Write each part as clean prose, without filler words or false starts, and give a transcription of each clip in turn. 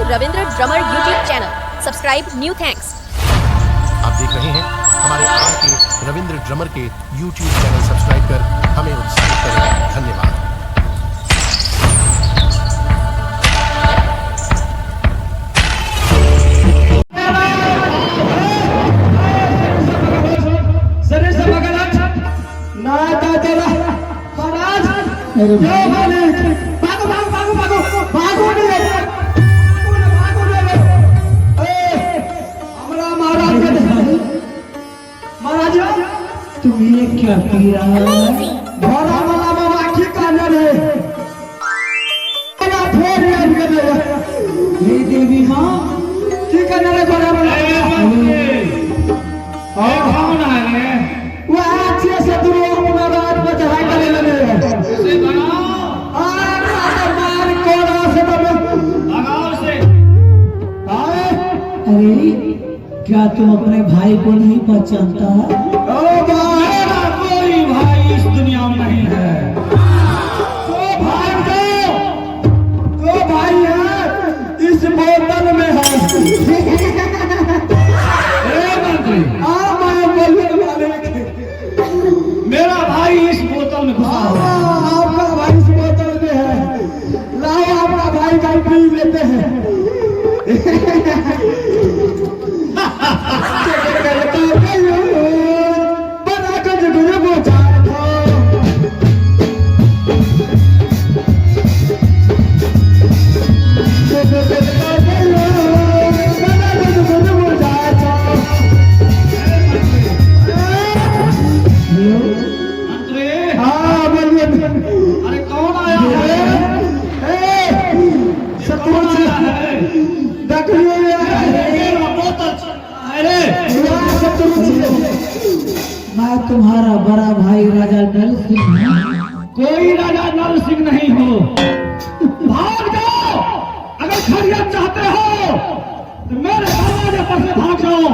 Ravindra drummer YouTube channel. Subscribe new thanks. आप देख रहे हैं हमारे आर के रविंद्र ड्रमर के यूट्यूब चैनल। सब्सक्राइब कर हमें उत्साहित करें। धन्यवाद। तुम ये क्या पी रहा है? भोला वाला बाबा की कानर है। ये देवी माँ की कानर है। भोला वाला कौन है? वो आज से दूर अपना रात में चढ़ाई करने लगे। अरे क्या तुम अपने भाई को नहीं पहचानता? मेरा कोई भाई इस दुनिया में नहीं है। तो भाई है इस बोतल में है। मेरा भाई इस बोतल में घुसा है। आपका भाई इस बोतल में है। लाओ आपका भाई का पी लेते हैं। मैं तुम्हारा बड़ा भाई राजा नल सिंह। कोई राजा नल सिंह नहीं हो। भाग जाओ। अगर खैरियत चाहते हो तो मेरे दरवाजे पर से भाग जाओ।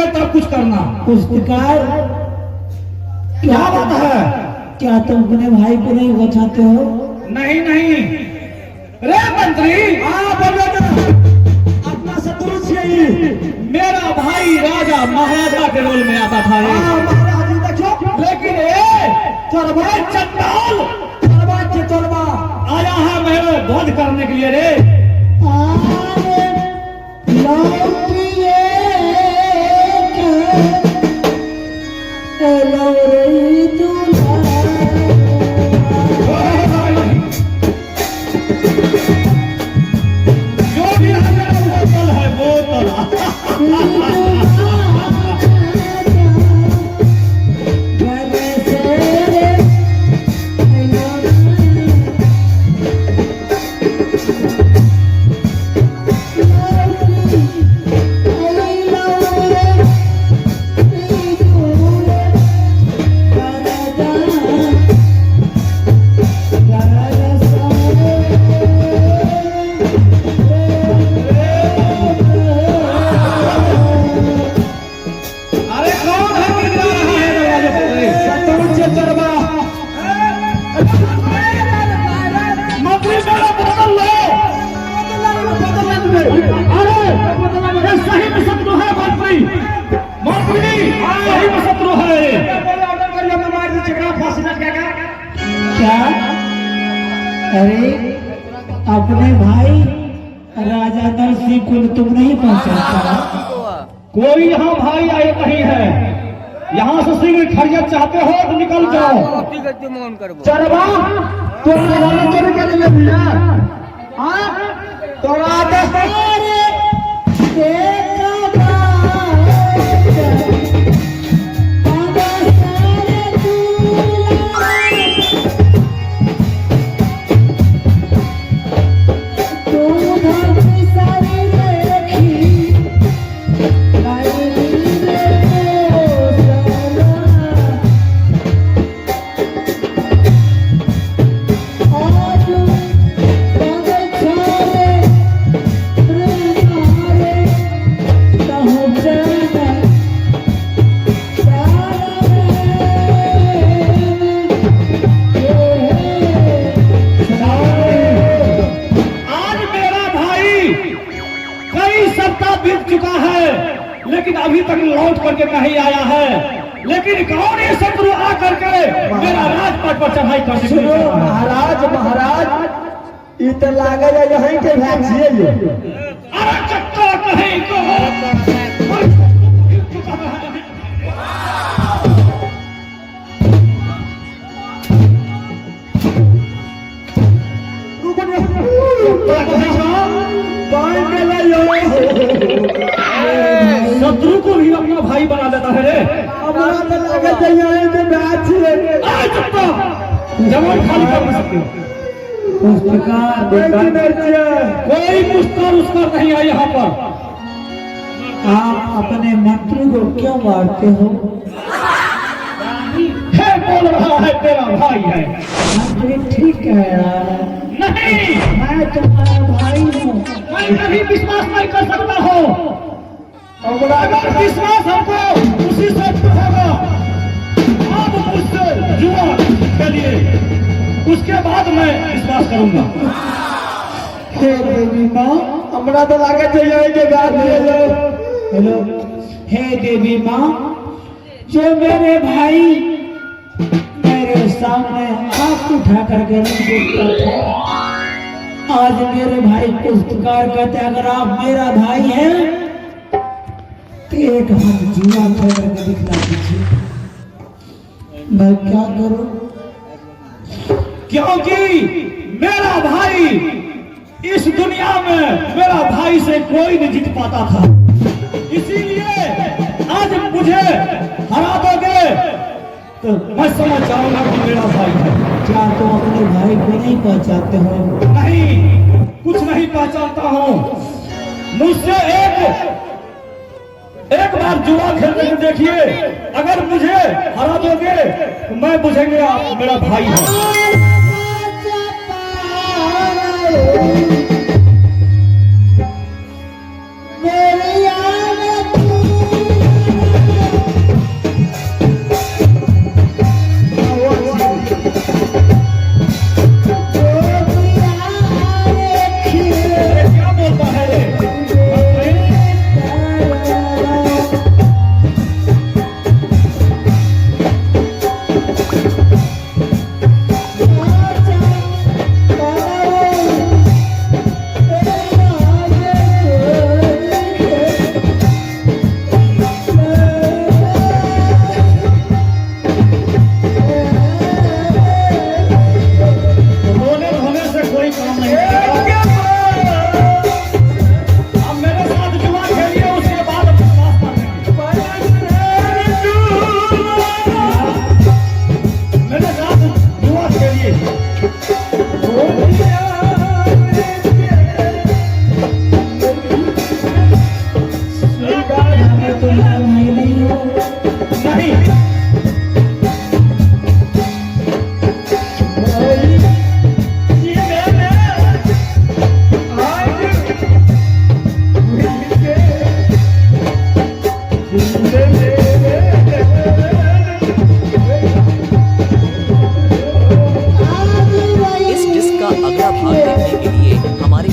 तब कुछ करना। पुस्तकार क्या बात है? क्या तुम अपने भाई को नहीं बचाते हो? नहीं नहीं रे मंत्री। अपना शत्रु से मेरा भाई राजा महाराजा के रोल में आता था। लेकिन चोरबा चंडाल चोरबा आया है मेरे वध करने के लिए रे। अरे अपने भाई राजा नरसिंह को तुम नहीं पहचानता? कोई यहाँ भाई आए नहीं है। यहाँ से शीघ्र खैरियत चाहते हो तो निकल जाओ। चरवा तो चल के लिए भैया तो राजा लेकिन अभी तक लौट करके नहीं आया है। लेकिन कौन ये शत्रु आकर के मेरा राजपाट पर चढ़ाई करने के लिए? महाराज ये तो लागे यहीं के भागिए ये। अरे चक्का कहीं को शत्रु को भी अपना भाई बना देता है रे। जवान खाली कर सकते कोई पुरस्कार उसकार नहीं आया यहाँ पर। आप अपने मंत्री को क्यों मारते हो? है बोल रहा है तेरा भाई है। मंत्री ठीक है यार। नहीं मैं तुम्हारा भाई हूँ। मैं कभी विश्वास नहीं कर सकता हूँ। अगर विश्वास हमको उसी से होगा आप मुझसे जुआ चलिए उसके बाद मैं विश्वास करूंगा। हे देवी माँ हमरा तो लागे हेलो हे देवी माँ जो मेरे भाई मेरे सामने हाथ उठा करके देखता था आज मेरे भाई पुरस्कार कहते अगर आप मेरा भाई हैं एक हम जुआ खेल करके दिखला दीजिए। मैं क्या करूं? क्योंकि मेरा भाई इस दुनिया में मेरा भाई से कोई नहीं जीत पाता था। इसीलिए आज मुझे हरा दोगे तो मैं समझ जाऊंगा कि मेरा भाई है। क्या तुम अपने भाई को नहीं पहचानते हो? नहीं कुछ नहीं पहचानता हूँ। मुझसे एक बार जुआ खेलने में देखिए अगर मुझे हरा दोगे तो मैं बुझेंगे आप मेरा भाई है। इस डिस्क का अगला भाग देखने के लिए हमारे